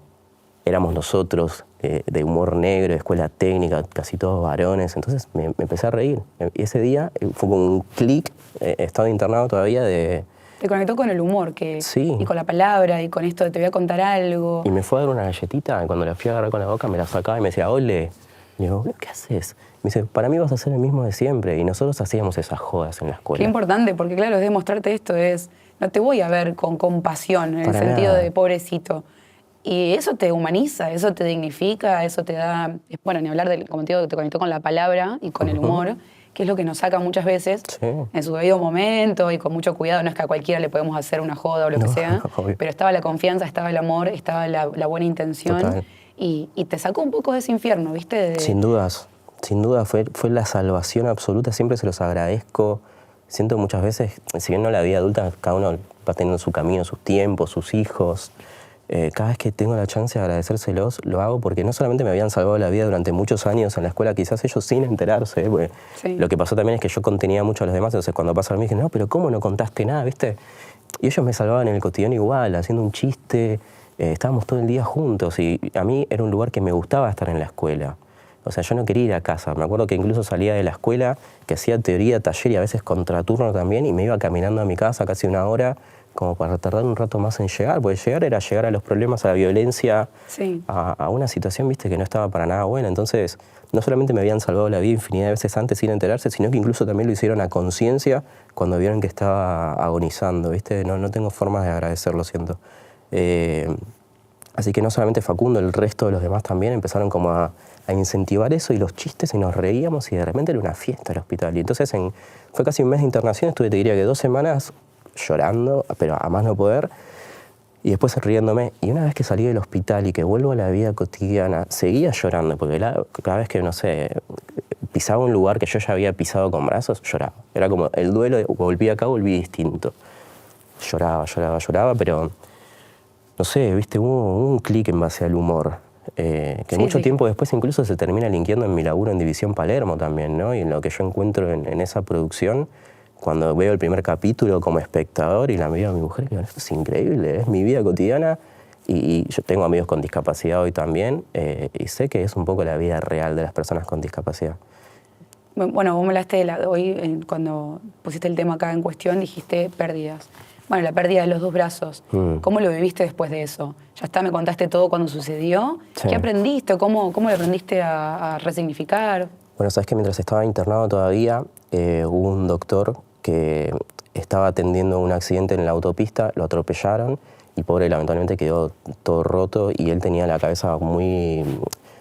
éramos nosotros, de humor negro, de escuela técnica, casi todos varones. Entonces me empecé a reír. Y ese día fue como un clic, estaba internado todavía de... Te conectó con el humor, Sí. y con la palabra, y con esto de te voy a contar algo. Y me fue a dar una galletita, y cuando la fui a agarrar con la boca me la sacaba y me decía, ole. Y digo, ¿qué haces? Me dice, para mí vas a ser el mismo de siempre. Y nosotros hacíamos esas jodas en la escuela. Qué importante, porque claro, es demostrarte esto, no te voy a ver con compasión, en el Para sentido nada. de pobrecito. Y eso te humaniza, eso te dignifica, eso te da, bueno, ni hablar del, como te digo, que te conectó con la palabra y con el humor, que es lo que nos saca muchas veces Sí. en su debido momento y con mucho cuidado. No es que a cualquiera le podemos hacer una joda o lo que No, sea, obvio. pero estaba la confianza, estaba el amor, estaba la buena intención. Total. Y te sacó un poco de ese infierno, ¿viste? Sin dudas, fue la salvación absoluta, siempre se los agradezco. Siento muchas veces, si bien no la vida adulta, cada uno va teniendo su camino, sus tiempos, sus hijos. Cada vez que tengo la chance de agradecérselos, lo hago porque no solamente me habían salvado la vida durante muchos años en la escuela, quizás ellos sin enterarse, porque Sí. lo que pasó también es que yo contenía mucho a los demás, entonces cuando pasa a mí dije, no, pero ¿cómo no contaste nada, viste? y ellos me salvaban en el cotidiano igual, haciendo un chiste, estábamos todo el día juntos y a mí era un lugar que me gustaba estar en la escuela. O sea, yo no quería ir a casa. Me acuerdo que incluso salía de la escuela, que hacía teoría, taller y a veces contraturno también, y me iba caminando a mi casa casi una hora como para tardar un rato más en llegar, porque llegar era llegar a los problemas, a la violencia, Sí. a una situación, viste, que no estaba para nada buena. Entonces, no solamente me habían salvado la vida infinidad de veces antes sin enterarse, sino que incluso también lo hicieron a conciencia cuando vieron que estaba agonizando, viste. No tengo formas de agradecerlo, siento. Así que no solamente Facundo, el resto de los demás también empezaron como a incentivar eso y los chistes y nos reíamos y de repente era una fiesta el hospital. Y entonces fue casi un mes de internación, estuve te diría que 2 semanas llorando, pero a más no poder, y después riéndome. Y una vez que salí del hospital y que vuelvo a la vida cotidiana, seguía llorando, porque cada vez que, no sé, pisaba un lugar que yo ya había pisado con brazos, lloraba. Era como el duelo, volví acá, volví distinto. Lloraba, pero no sé, viste, hubo un clic en base al humor. Que Sí, mucho sí. tiempo después incluso se termina linkeando en mi laburo en División Palermo también, ¿no? Y en lo que yo encuentro en esa producción, cuando veo el primer capítulo como espectador y la miro a mi mujer, digo, esto es increíble, es mi vida cotidiana y yo tengo amigos con discapacidad hoy también y sé que es un poco la vida real de las personas con discapacidad. Bueno, vos me hablaste hoy, cuando pusiste el tema acá en cuestión, dijiste pérdidas. Bueno, la pérdida de los 2 brazos. ¿Cómo lo viviste después de eso? Ya está, me contaste todo cuando sucedió. Sí. ¿Qué aprendiste? ¿Cómo lo aprendiste a resignificar? Bueno, sabes que mientras estaba internado todavía, hubo un doctor que estaba atendiendo un accidente en la autopista, lo atropellaron y pobre lamentablemente quedó todo roto y él tenía la cabeza muy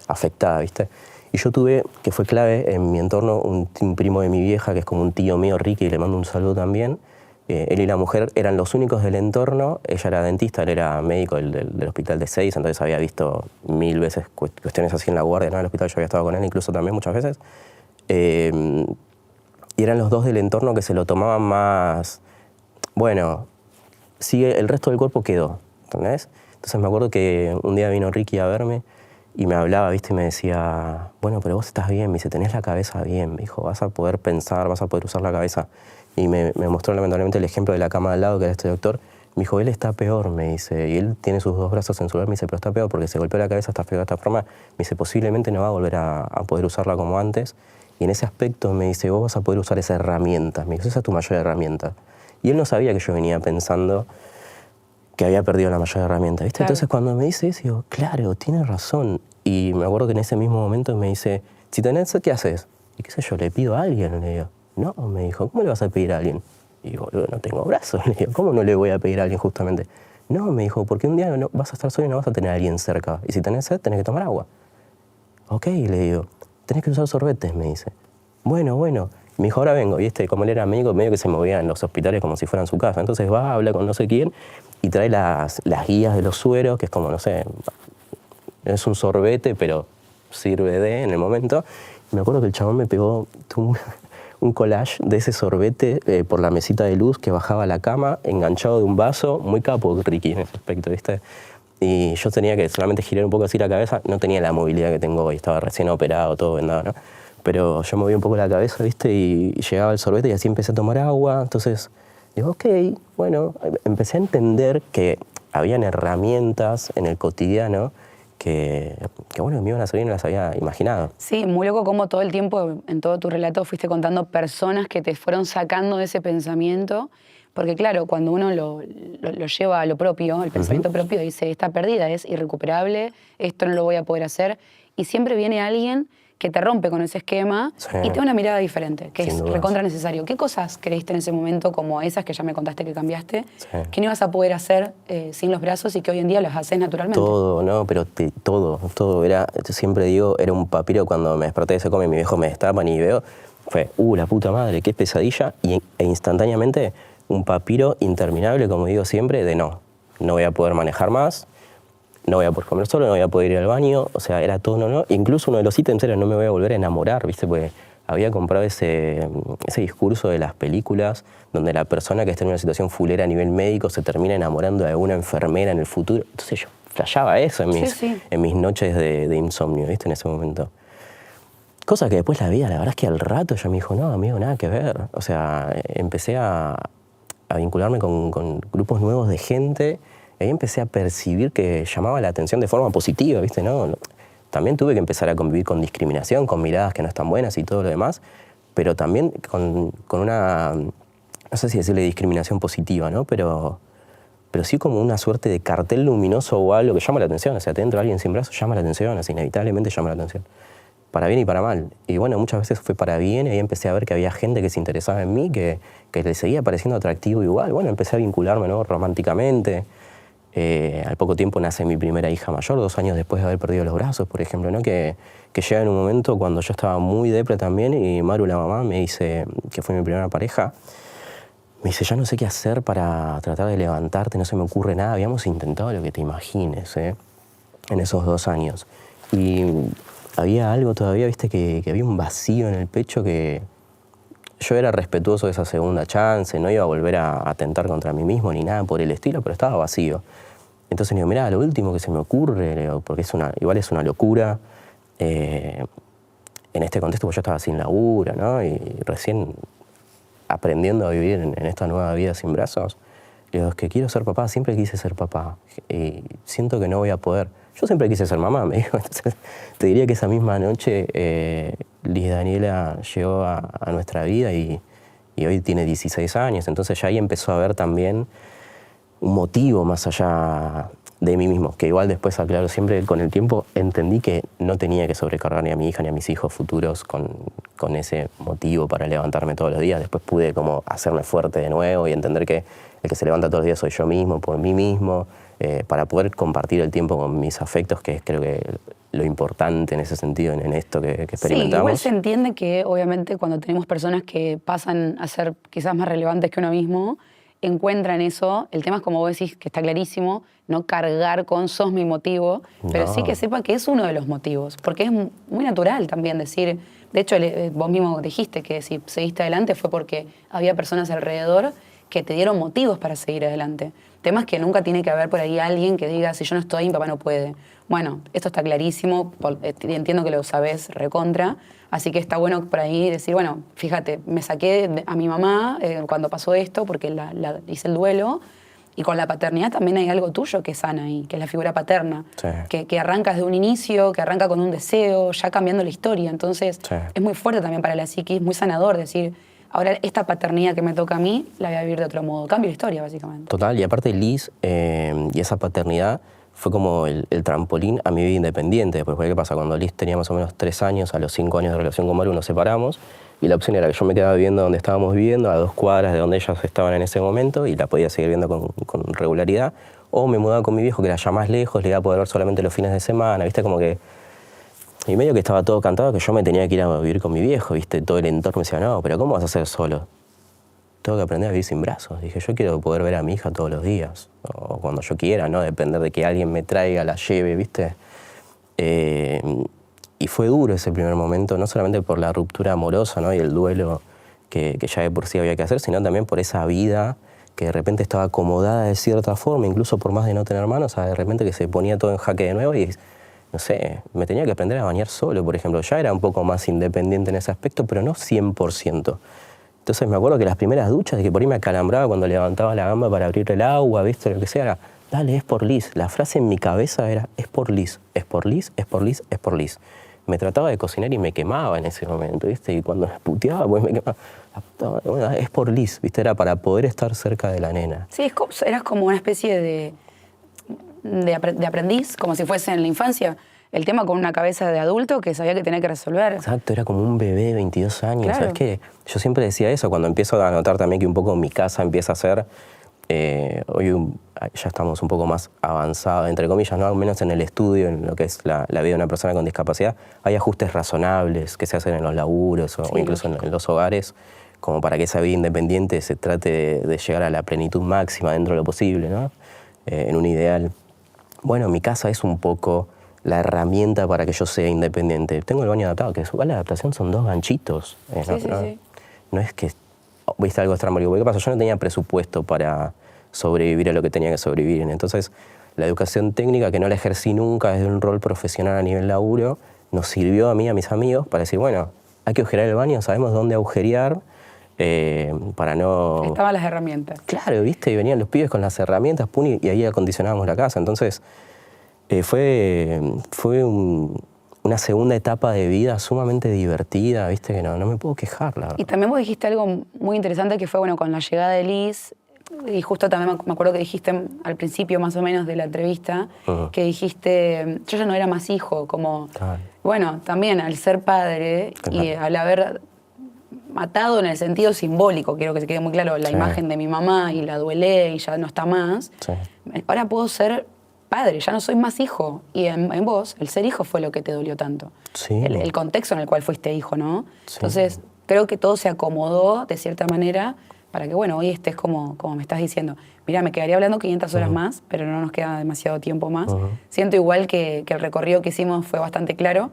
afectada, ¿viste? Y yo tuve, que fue clave en mi entorno, un primo de mi vieja, que es como un tío mío, Ricky, y le mando un saludo también. Él y la mujer eran los únicos del entorno, ella era dentista, él era médico del hospital de Seis, entonces había visto 1000 veces cuestiones así en la guardia, ¿no? En el hospital yo había estado con él incluso también muchas veces. Y eran los 2 del entorno que se lo tomaban más, bueno, sigue, el resto del cuerpo quedó, ¿entendés? Entonces me acuerdo que un día vino Ricky a verme y me hablaba, ¿viste? Y me decía, bueno, pero vos estás bien, me dice, tenés la cabeza bien, me dijo, vas a poder pensar, vas a poder usar la cabeza. Y me mostró lamentablemente el ejemplo de la cama de al lado, que era este doctor. Me dijo, él está peor, me dice, y él tiene sus 2 brazos en su lugar, me dice, pero está peor porque se golpeó la cabeza, está feo de esta forma. Me dice, posiblemente no va a volver a poder usarla como antes. Y en ese aspecto me dice, vos vas a poder usar esa herramienta. Me dice, esa es tu mayor herramienta. Y él no sabía que yo venía pensando que había perdido la mayor herramienta, ¿viste? Claro. Entonces cuando me dice eso, digo, claro, tiene razón. Y me acuerdo que en ese mismo momento me dice, si tenés sed, ¿qué haces? Y qué sé yo, le pido a alguien, le digo. No, me dijo, ¿cómo le vas a pedir a alguien? Y digo, no tengo brazos, le digo, ¿cómo no le voy a pedir a alguien justamente? No, me dijo, porque un día no, vas a estar solo y no vas a tener a alguien cerca. Y si tenés sed, tenés que tomar agua. Ok, le digo, tenés que usar sorbetes, me dice. Bueno. Me dijo, ahora vengo. Y como él era médico, medio que se movía en los hospitales como si fueran su casa. Entonces va, habla con no sé quién y trae las guías de los sueros, que es como, no sé, es un sorbete, pero sirve en el momento. Y me acuerdo que el chabón me pegó un collage de ese sorbete por la mesita de luz que bajaba a la cama, enganchado de un vaso, muy capo Ricky en ese aspecto, ¿viste? Y yo tenía que solamente girar un poco así la cabeza, no tenía la movilidad que tengo hoy, estaba recién operado, todo vendado, ¿no? Pero yo moví un poco la cabeza, ¿viste? Y llegaba el sorbete y así empecé a tomar agua, entonces digo, ok, bueno, empecé a entender que habían herramientas en el cotidiano que bueno, me iban a salir y no las había imaginado. Sí, muy loco cómo todo el tiempo, en todo tu relato, fuiste contando personas que te fueron sacando de ese pensamiento. Porque claro, cuando uno lo lleva a lo propio, el pensamiento propio, dice, esta pérdida es irrecuperable, esto no lo voy a poder hacer. Y siempre viene alguien que te rompe con ese esquema y te da una mirada diferente, que es recontra necesario. ¿Qué cosas creíste en ese momento, como esas que ya me contaste que cambiaste, que no ibas a poder hacer sin los brazos y que hoy en día los haces naturalmente? Todo, no, pero todo. Yo siempre digo, era un papiro cuando me desperté de ese coma y mi viejo me destapan y veo, fue, la puta madre, qué pesadilla, e instantáneamente un papiro interminable, como digo siempre, de no voy a poder manejar más, no voy a poder comer solo, no voy a poder ir al baño, o sea, era todo no. Incluso uno de los ítems era no me voy a volver a enamorar, ¿viste? Porque había comprado ese discurso de las películas donde la persona que está en una situación fulera a nivel médico se termina enamorando de alguna enfermera en el futuro. Entonces yo flashaba eso en mis noches de insomnio, ¿viste? En ese momento. Cosa que después la vida, la verdad es que al rato ella me dijo, no, amigo, nada que ver. O sea, empecé a a vincularme con grupos nuevos de gente. Y ahí empecé a percibir que llamaba la atención de forma positiva, ¿viste? ¿No? También tuve que empezar a convivir con discriminación, con miradas que no están buenas y todo lo demás, pero también con una, no sé si decirle discriminación positiva, ¿no? Pero sí como una suerte de cartel luminoso o algo que llama la atención. O sea, te entra alguien sin brazos, llama la atención, así, inevitablemente llama la atención. Para bien y para mal. Y bueno, muchas veces fue para bien y ahí empecé a ver que había gente que se interesaba en mí, que le seguía pareciendo atractivo igual. Bueno, empecé a vincularme, ¿no? Románticamente. Al poco tiempo nace mi primera hija mayor, 2 años después de haber perdido los brazos, por ejemplo, ¿no? Que llega en un momento cuando yo estaba muy depre también y Maru, la mamá, me dice, que fue mi primera pareja, me dice, ya no sé qué hacer para tratar de levantarte, no se me ocurre nada. Habíamos intentado lo que te imagines, en esos 2 años. Y había algo todavía, viste, que había un vacío en el pecho que yo era respetuoso de esa segunda chance, no iba a volver a atentar contra mí mismo ni nada por el estilo, pero estaba vacío. Entonces le digo, mirá, lo último que se me ocurre, le digo, porque igual es una locura, en este contexto pues yo estaba sin laburo, ¿no? Y recién aprendiendo a vivir en esta nueva vida sin brazos, le digo, es que quiero ser papá, siempre quise ser papá y siento que no voy a poder. Yo siempre quise ser mamá, me dijo. Entonces, te diría que esa misma noche Liz Daniela llegó a nuestra vida y hoy tiene 16 años. Entonces ya ahí empezó a haber también un motivo más allá de mí mismo, que igual después, aclaro, siempre con el tiempo entendí que no tenía que sobrecargar ni a mi hija ni a mis hijos futuros con ese motivo para levantarme todos los días. Después pude como hacerme fuerte de nuevo y entender que el que se levanta todos los días soy yo mismo, por mí mismo, para poder compartir el tiempo con mis afectos, que es creo que lo importante en ese sentido, en esto que experimentamos. Sí, igual se entiende que obviamente cuando tenemos personas que pasan a ser quizás más relevantes que uno mismo, encuentran eso. El tema es, como vos decís, que está clarísimo, no cargar con sos mi motivo, pero sí que sepa que es uno de los motivos, porque es muy natural también decir, de hecho vos mismo dijiste que si seguiste adelante fue porque había personas alrededor que te dieron motivos para seguir adelante. Temas que nunca tiene que haber por ahí alguien que diga, si yo no estoy, mi papá no puede. Bueno, esto está clarísimo, entiendo que lo sabés recontra, así que está bueno por ahí decir, bueno, fíjate, me saqué a mi mamá cuando pasó esto porque la hice el duelo, y con la paternidad también hay algo tuyo que sana ahí, que es la figura paterna, Sí. que arranca desde un inicio, que arranca con un deseo, ya cambiando la historia. Entonces Sí. es muy fuerte también para la psiquis, muy sanador decir, ahora esta paternidad que me toca a mí la voy a vivir de otro modo. Cambio la historia, básicamente. Total, y aparte Liz y esa paternidad fue como el trampolín a mi vida independiente. Porque ¿qué pasa? Cuando Liz tenía más o menos 3 años, a los 5 años de relación con Maru nos separamos, y la opción era que yo me quedaba viviendo donde estábamos viviendo, a 2 cuadras de donde ellas estaban en ese momento, y la podía seguir viendo con regularidad, o me mudaba con mi viejo, que era ya más lejos, le iba a poder ver solamente los fines de semana, ¿viste? Como que... Y medio que estaba todo cantado que yo me tenía que ir a vivir con mi viejo, ¿viste? Todo el entorno me decía, no, pero ¿cómo vas a hacer solo? Tengo que aprender a vivir sin brazos. Dije, yo quiero poder ver a mi hija todos los días, o cuando yo quiera, no depender de que alguien me traiga, la lleve, ¿viste? Y fue duro ese primer momento, no solamente por la ruptura amorosa, ¿no? Y el duelo que ya de por sí había que hacer, sino también por esa vida que de repente estaba acomodada de cierta forma, incluso por más de no tener manos, o sea, de repente que se ponía todo en jaque de nuevo y, no sé, me tenía que aprender a bañar solo, por ejemplo. Ya era un poco más independiente en ese aspecto, pero no 100%. Entonces me acuerdo que las primeras duchas, de que por ahí me acalambraba cuando levantaba la gamba para abrir el agua, ¿viste? Lo que sea, era, dale, es por Liz. La frase en mi cabeza era, es por Liz, es por Liz, es por Liz, es por Liz. Me trataba de cocinar y me quemaba en ese momento, ¿viste? Y cuando me puteaba, pues me quemaba. Bueno, es por Liz, ¿viste? Era para poder estar cerca de la nena. Sí, eras como una especie de aprendiz, como si fuese en la infancia. El tema con una cabeza de adulto que sabía que tenía que resolver. Exacto, era como un bebé de 22 años. Claro. ¿Sabes qué? Yo siempre decía eso, cuando empiezo a notar también que un poco mi casa empieza a ser... hoy ya estamos un poco más avanzados, entre comillas, ¿no? Al menos en el estudio, en lo que es la vida de una persona con discapacidad, hay ajustes razonables que se hacen en los laburos o incluso en los hogares, como para que esa vida independiente se trate de llegar a la plenitud máxima dentro de lo posible, ¿no? En un ideal. Bueno, mi casa es un poco la herramienta para que yo sea independiente. Tengo el baño adaptado, que igual la adaptación son 2 ganchitos. Sí. No es que viste algo estrambólico. ¿Qué pasa? Yo no tenía presupuesto para sobrevivir a lo que tenía que sobrevivir. Entonces, la educación técnica, que no la ejercí nunca desde un rol profesional a nivel laburo, nos sirvió a mí y a mis amigos para decir, bueno, hay que agujerear el baño, sabemos dónde agujerear, para no... Estaban las herramientas. Claro, ¿viste? Y venían los pibes con las herramientas, pum, y ahí acondicionábamos la casa. Entonces, fue una segunda etapa de vida sumamente divertida, ¿viste? Que no me puedo quejar, la verdad. Y también vos dijiste algo muy interesante que fue, bueno, con la llegada de Liz, y justo también me acuerdo que dijiste al principio más o menos de la entrevista, que dijiste, yo ya no era más hijo, como, Claro. bueno, también al ser padre y Claro. al haber matado en el sentido simbólico, quiero que se quede muy claro, la Sí. imagen de mi mamá y la duelé y ya no está más, Sí. ahora puedo ser padre, ya no soy más hijo. Y en vos, el ser hijo fue lo que te dolió tanto. Sí. El contexto en el cual fuiste hijo, ¿no? Sí. Entonces, creo que todo se acomodó de cierta manera para que, bueno, hoy estés como me estás diciendo. Mirá, me quedaría hablando 500 horas más, pero no nos queda demasiado tiempo más. Siento igual que el recorrido que hicimos fue bastante claro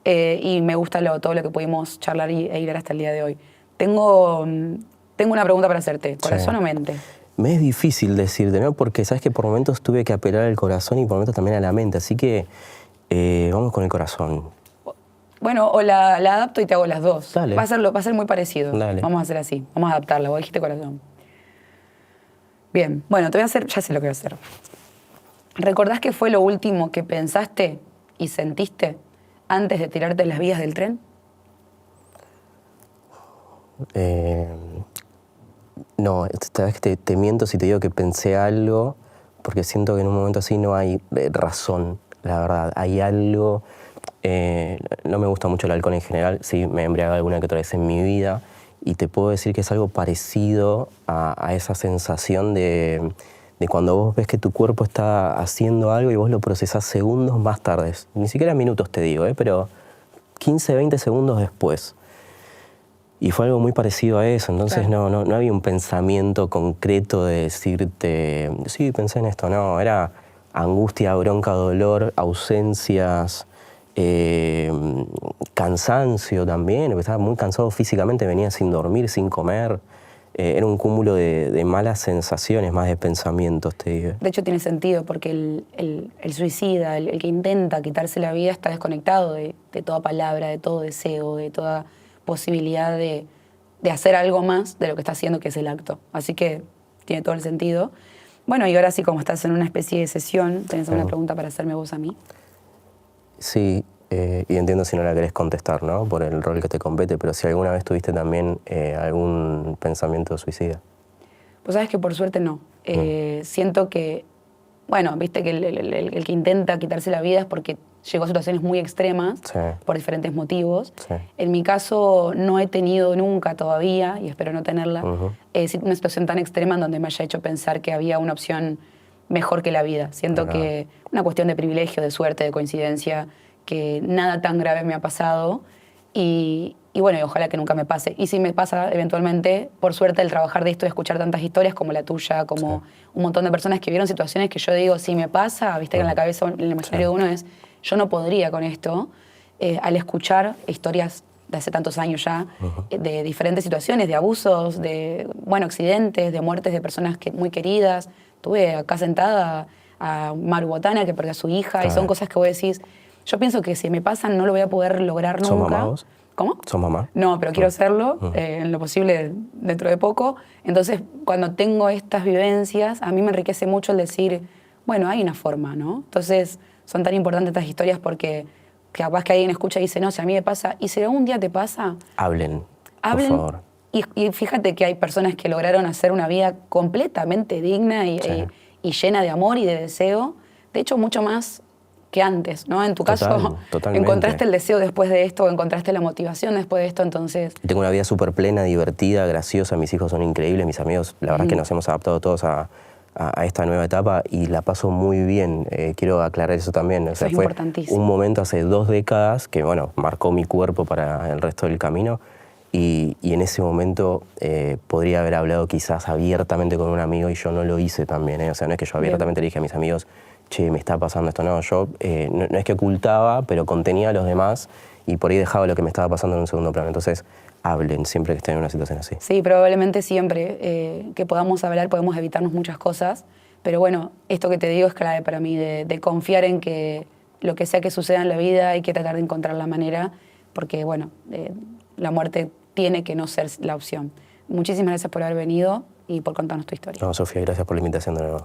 y me gusta todo lo que pudimos charlar e hilar hasta el día de hoy. Tengo una pregunta para hacerte. ¿Corazón o mente? Me es difícil decirte, ¿no? Porque sabes que por momentos tuve que apelar al corazón y por momentos también a la mente. Así que vamos con el corazón. Bueno, o la adapto y te hago las dos. Dale. Va a ser muy parecido. Dale. Vamos a hacer así. Vamos a adaptarla. Vos dijiste corazón. Bien. Bueno, te voy a hacer... Ya sé lo que voy a hacer. ¿Recordás qué fue lo último que pensaste y sentiste antes de tirarte las vías del tren? No, esta vez que te miento si te digo que pensé algo, porque siento que en un momento así no hay razón, la verdad. Hay algo... no me gusta mucho el alcohol en general, sí, me he embriagado alguna que otra vez en mi vida, y te puedo decir que es algo parecido a esa sensación de cuando vos ves que tu cuerpo está haciendo algo y vos lo procesás segundos más tarde. Ni siquiera minutos te digo, pero 15, 20 segundos después. Y fue algo muy parecido a eso, entonces Claro. no había un pensamiento concreto de decirte, sí, pensé en esto, no, era angustia, bronca, dolor, ausencias, cansancio también, porque estaba muy cansado físicamente, venía sin dormir, sin comer, era un cúmulo de malas sensaciones, más de pensamientos, te digo. De hecho, tiene sentido porque el suicida, el que intenta quitarse la vida, está desconectado de toda palabra, de todo deseo, de toda posibilidad de hacer algo más de lo que está haciendo, que es el acto. Así que tiene todo el sentido. Bueno, y ahora sí, como estás en una especie de sesión, ¿tenés alguna pregunta para hacerme vos a mí? Sí, y entiendo si no la querés contestar, ¿no? Por el rol que te compete, pero si alguna vez tuviste también algún pensamiento suicida. Pues sabes que por suerte no. Siento que, bueno, viste que el que intenta quitarse la vida es porque llegó a situaciones muy extremas, Sí. por diferentes motivos. Sí. En mi caso no he tenido nunca todavía, y espero no tenerla, una situación tan extrema en donde me haya hecho pensar que había una opción mejor que la vida. Siento Claro. que una cuestión de privilegio, de suerte, de coincidencia, que nada tan grave me ha pasado y bueno, y ojalá que nunca me pase. Y si me pasa eventualmente, por suerte, el trabajar de esto y escuchar tantas historias como la tuya, como un montón de personas que vieron situaciones que yo digo, si me pasa, viste que en la cabeza, en el imaginario de uno es, yo no podría con esto, al escuchar historias de hace tantos años ya, de diferentes situaciones, de abusos, de, bueno, accidentes, de muertes de personas muy queridas. Tuve acá sentada a Maru Botana, que perdió a su hija, y son cosas que vos decís, yo pienso que si me pasan no lo voy a poder lograr nunca. ¿Sos mamá vos? ¿Cómo? ¿Sos mamá? No, pero quiero hacerlo en lo posible dentro de poco. Entonces, cuando tengo estas vivencias, a mí me enriquece mucho el decir, bueno, hay una forma, ¿no? Entonces, son tan importantes estas historias porque capaz que alguien escucha y dice, no, si a mí me pasa, y si algún día te pasa, Hablen, hablen. por favor. Y fíjate que hay personas que lograron hacer una vida completamente digna y llena de amor y de deseo. De hecho, mucho más que antes, ¿no? En tu caso, totalmente. encontraste el deseo después de esto, encontraste la motivación después de esto, entonces... Tengo una vida súper plena, divertida, graciosa, mis hijos son increíbles, mis amigos, la verdad es que nos hemos adaptado todos a esta nueva etapa y la paso muy bien. Quiero aclarar eso también. O sea, es fue importantísimo. un momento hace 2 décadas que, bueno, marcó mi cuerpo para el resto del camino y en ese momento podría haber hablado quizás abiertamente con un amigo y yo no lo hice también. O sea, no es que yo abiertamente le dije a mis amigos, che, me está pasando esto. No, yo no es que ocultaba, pero contenía a los demás y por ahí dejaba lo que me estaba pasando en un segundo plano. Entonces, hablen siempre que estén en una situación así. Sí, probablemente siempre que podamos hablar podemos evitarnos muchas cosas, pero bueno, esto que te digo es clave para mí, de confiar en que lo que sea que suceda en la vida hay que tratar de encontrar la manera, porque bueno, la muerte tiene que no ser la opción. muchísimas gracias por haber venido y por contarnos tu historia. No, Sofía, gracias por la invitación de nuevo.